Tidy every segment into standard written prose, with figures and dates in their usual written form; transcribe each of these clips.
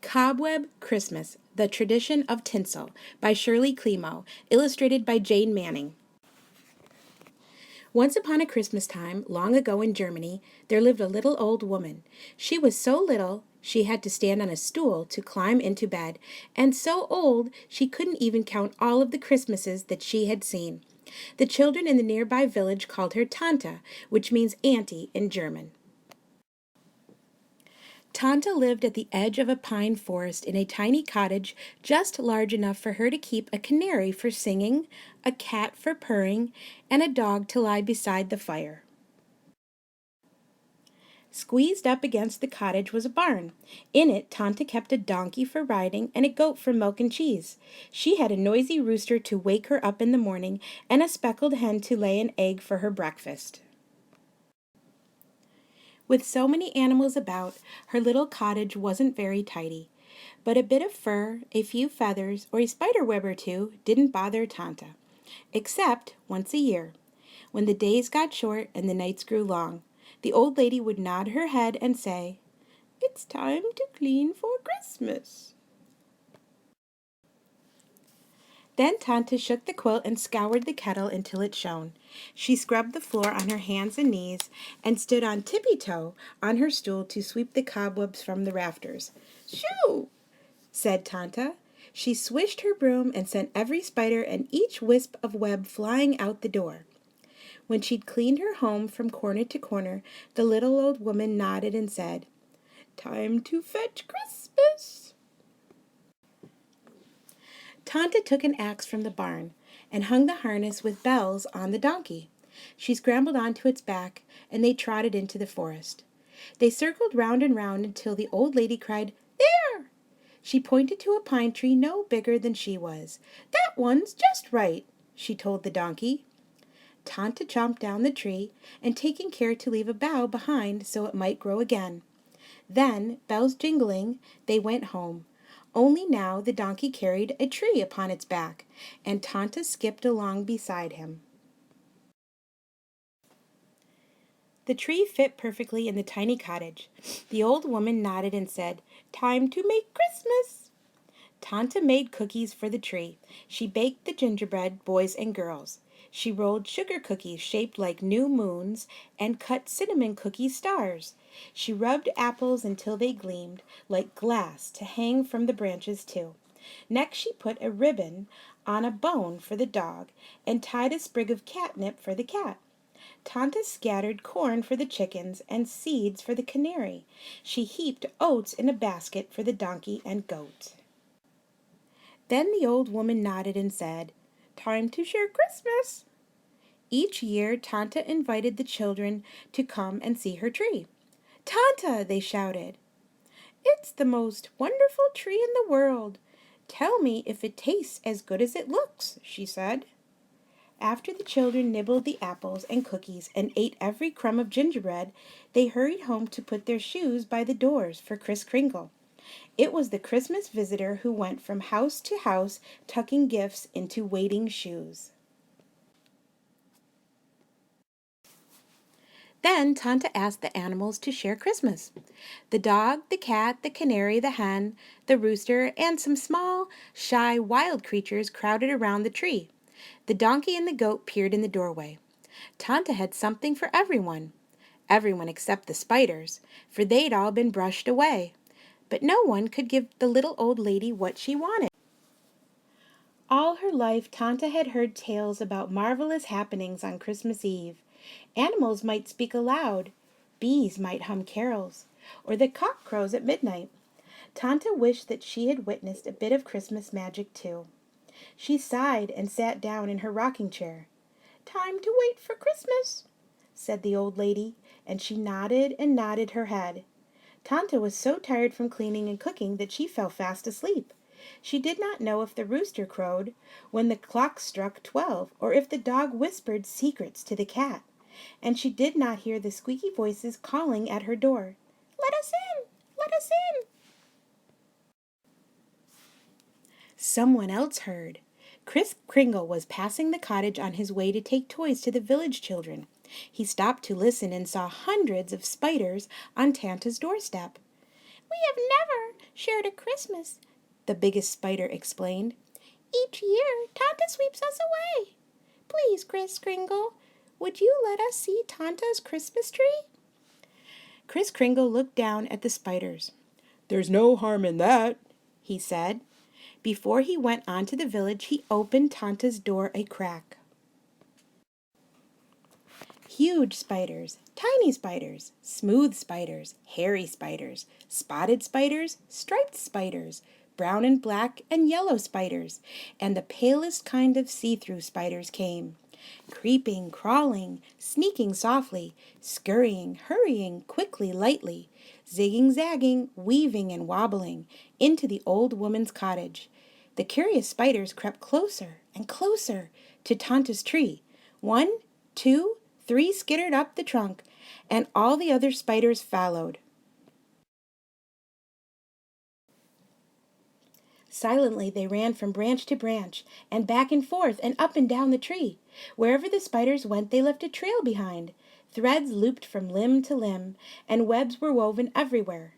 Cobweb Christmas, The Tradition of Tinsel by Shirley Clemo, illustrated by Jane Manning. Once upon a Christmas time, long ago in Germany, there lived a little old woman. She was so little she had to stand on a stool to climb into bed, and so old she couldn't even count all of the Christmases that she had seen. The children in the nearby village called her Tante, which means auntie in German. Tanta lived at the edge of a pine forest in a tiny cottage just large enough for her to keep a canary for singing, a cat for purring, and a dog to lie beside the fire. Squeezed up against the cottage was a barn. In it, Tanta kept a donkey for riding and a goat for milk and cheese. She had a noisy rooster to wake her up in the morning and a speckled hen to lay an egg for her breakfast. With so many animals about, her little cottage wasn't very tidy. But a bit of fur, a few feathers, or a spider web or two didn't bother Tanta. Except once a year. When the days got short and the nights grew long, the old lady would nod her head and say, "It's time to clean for Christmas." Then Tanta shook the quilt and scoured the kettle until it shone. She scrubbed the floor on her hands and knees and stood on tippy-toe on her stool to sweep the cobwebs from the rafters. "Shoo!" said Tanta. She swished her broom and sent every spider and each wisp of web flying out the door. When she'd cleaned her home from corner to corner, the little old woman nodded and said, "Time to fetch Christmas." Tanta took an axe from the barn and hung the harness with bells on the donkey. She scrambled onto its back, and they trotted into the forest. They circled round and round until the old lady cried, "There!" She pointed to a pine tree no bigger than she was. "That one's just right," she told the donkey. Tanta chomped down the tree, and taking care to leave a bough behind so it might grow again. Then, bells jingling, they went home. Only now the donkey carried a tree upon its back, and Tanta skipped along beside him. The tree fit perfectly in the tiny cottage. The old woman nodded and said, "Time to make Christmas." Tanta made cookies for the tree. She baked the gingerbread, boys and girls. She rolled sugar cookies shaped like new moons and cut cinnamon cookie stars. She rubbed apples until they gleamed like glass to hang from the branches too. Next she put a ribbon on a bone for the dog and tied a sprig of catnip for the cat. Tanta scattered corn for the chickens and seeds for the canary. She heaped oats in a basket for the donkey and goat. Then the old woman nodded and said, "Time to share Christmas." Each year Tanta invited the children to come and see her tree. "Tanta," they shouted, "it's the most wonderful tree in the world. Tell me if it tastes as good as it looks," she said. After the children nibbled the apples and cookies and ate every crumb of gingerbread, they hurried home to put their shoes by the doors for Kris Kringle. It was the Christmas visitor who went from house to house tucking gifts into waiting shoes. Then Tanta asked the animals to share Christmas. The dog, the cat, the canary, the hen, the rooster, and some small, shy, wild creatures crowded around the tree. The donkey and the goat peered in the doorway. Tanta had something for everyone. Everyone except the spiders, for they'd all been brushed away. But no one could give the little old lady what she wanted. All her life, Tanta had heard tales about marvelous happenings on Christmas Eve. Animals might speak aloud, bees might hum carols, or the cock crows at midnight. Tanta wished that she had witnessed a bit of Christmas magic too. She sighed and sat down in her rocking chair. "Time to wait for Christmas," said the old lady, and she nodded and nodded her head. Tanta was so tired from cleaning and cooking that she fell fast asleep. She did not know if the rooster crowed when the clock struck 12, or if the dog whispered secrets to the cat. And she did not hear the squeaky voices calling at her door. "Let us in! Let us in!" Someone else heard. Kris Kringle was passing the cottage on his way to take toys to the village children. He stopped to listen and saw hundreds of spiders on Tanta's doorstep. "We have never shared a Christmas," the biggest spider explained. "Each year, Tanta sweeps us away. Please, Kris Kringle, would you let us see Tanta's Christmas tree?" Kris Kringle looked down at the spiders. "There's no harm in that," he said. Before he went on to the village, he opened Tanta's door a crack. Huge spiders, tiny spiders, smooth spiders, hairy spiders, spotted spiders, striped spiders, brown and black and yellow spiders, and the palest kind of see-through spiders came. Creeping, crawling, sneaking softly, scurrying, hurrying, quickly, lightly, zigging, zagging, weaving and wobbling, into the old woman's cottage. The curious spiders crept closer and closer to Tanta's tree. 1, 2, 3 skittered up the trunk, and all the other spiders followed. Silently they ran from branch to branch, and back and forth, and up and down the tree. Wherever the spiders went, they left a trail behind. Threads looped from limb to limb, and webs were woven everywhere.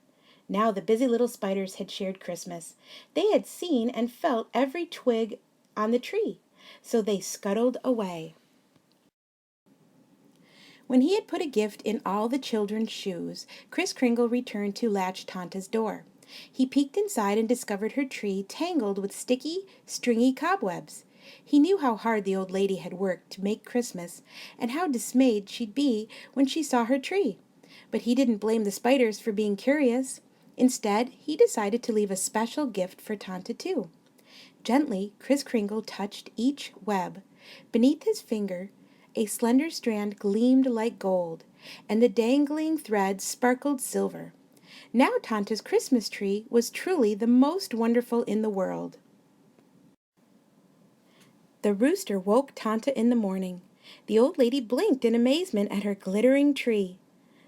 Now the busy little spiders had shared Christmas. They had seen and felt every twig on the tree, so they scuttled away. When he had put a gift in all the children's shoes, Kris Kringle returned to latch Tanta's door. He peeked inside and discovered her tree tangled with sticky, stringy cobwebs. He knew how hard the old lady had worked to make Christmas, and how dismayed she'd be when she saw her tree. But he didn't blame the spiders for being curious. Instead, he decided to leave a special gift for Tanta too. Gently, Kris Kringle touched each web. Beneath his finger, a slender strand gleamed like gold, and the dangling threads sparkled silver. Now Tanta's Christmas tree was truly the most wonderful in the world. The rooster woke Tanta in the morning. The old lady blinked in amazement at her glittering tree.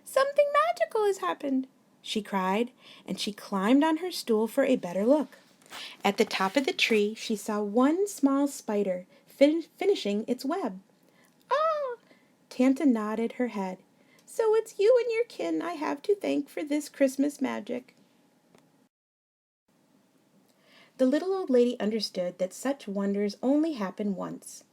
"Something magical has happened," she cried, and she climbed on her stool for a better look. At the top of the tree she saw one small spider finishing its web. "Ah!" Tanta nodded her head. "So it's you and your kin I have to thank for this Christmas magic." The little old lady understood that such wonders only happen once.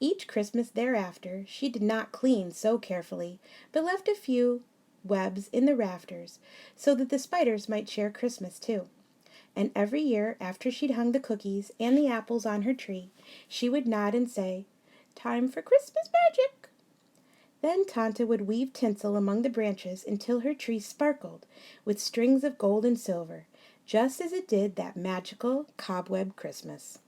Each Christmas thereafter she did not clean so carefully, but left a few webs in the rafters so that the spiders might share Christmas too. And every year after she'd hung the cookies and the apples on her tree, she would nod and say, "Time for Christmas magic." Then Tanta would weave tinsel among the branches until her tree sparkled with strings of gold and silver, just as it did that magical cobweb Christmas.